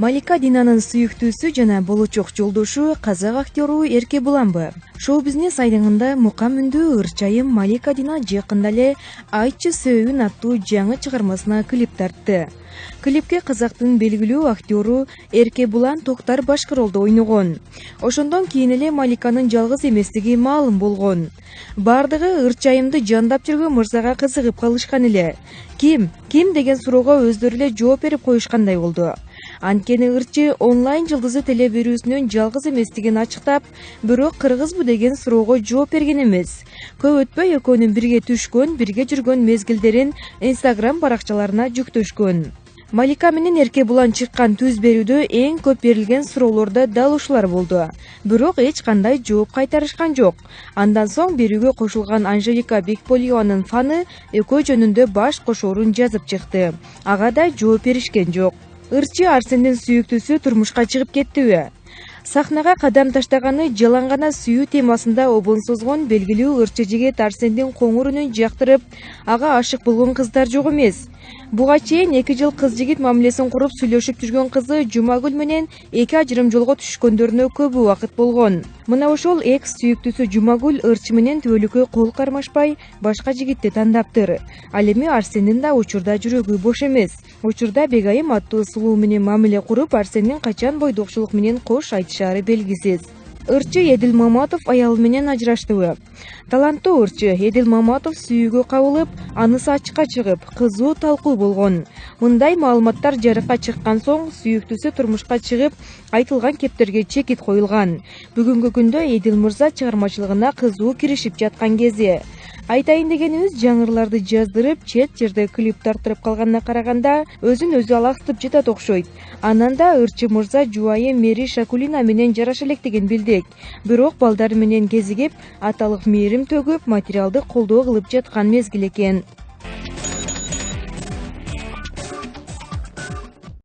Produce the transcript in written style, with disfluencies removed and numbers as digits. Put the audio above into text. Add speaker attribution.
Speaker 1: Малика Динанын сүйүктүүсү жана болочок жолдошу казак актеру Эркебуланбы. Шоу-бизнес айдыңында мукам үндүү ырчайым Малика Дина жакында эле Айтчы сөөгүн аттуу жаңы чыгармасына клип тартты. Клипке казактын белгилүү актеру Эркебулан Токтар башкы ойногон. Ошондон кийин эле Маликанын жалгыз эместиги маалым болгон. Бардыгы ырчайымды жандап жүргөн мырзага кызыгып калышкан эле. Ким деген суроого өздөрү эле жооп берип коюшкандай болду. Анткени ырчы онлайн жылдызы теле берүүсүнүн жалгыз эместигин ачыктап, бирок кыргызбы деген суроого жооп берген эмес. Көп өтпөй экөөнүн бирге түшкөн, бирге жүргөн мезгилдерин Instagram баракчаларына жүктөшкөн. Малика менен Эркебулан чыккан түз берүүдө эң көп берилген суроолордо дал ушулар болду. Бирок эч кандай жооп кайтарышкан жок. Андан соң берүүгө кошулган Анжелика Бекболиеванын фаны экөө жөнүндө баш кошоорун жазып чыкты. Ага да жооп беришкен жок. Ырчы Арсендин сүйүктүүсү турмушка чыгып кеттиби? Сахнага кадам таштаганы жалаң гана сүйүү темасында обон созгон белгилүү ырчы жигит Арсендин коңур үнүн жактырып, ага ашык болгон кыздар жок эмес. Буга чейин 2 жыл кыз жигит мамилесин куруп сүйлөшүп жүргөн кызы Жумагүл менен эки ажырым жолго түшкөндөрүнө көп убакыт болгон. Мына ошол экс сүйүктүүсү Жумагүл ырчы менен түбөлүккө кол кармашпай башка жигитти тандаптыр. Ал эми Арсендин да учурда жүрөгү бош эмес. Учурда Бегайым аттуу сулуу менен мамиле куруп, Арсендин качан бойдокчулук менен кош айтышаары белгисиз. Ырчы Эдил Маматов аялы менен ажыраштыбы? Таланттуу ырчы Эдил Маматов сүйүүгө кабылып, анысы ачыкка чыгып, кызуу талкуу болгон. Мындай маалыматтар жарыкка чыккан соң сүйүктүүсү турмушка чыгып, айтылган кептерге чекит коюлган. Бүгүнкү күндө Эдил мырза чыгармачылыгына кызуу киришип жаткан кези. Айтайын дегенибиз, жаңырларды жаздырып, чет жерде клип тарттырып калганына караганда, өзүн өзү алаксытып жатат окшойт. Анан да ырчы мырза жубайы Мери Шакулина менен жараша электигин билдик. Бирок балдары менен кезигип, аталык мээрим төгүп, материалдык колдоо кылып жаткан мезгил экен.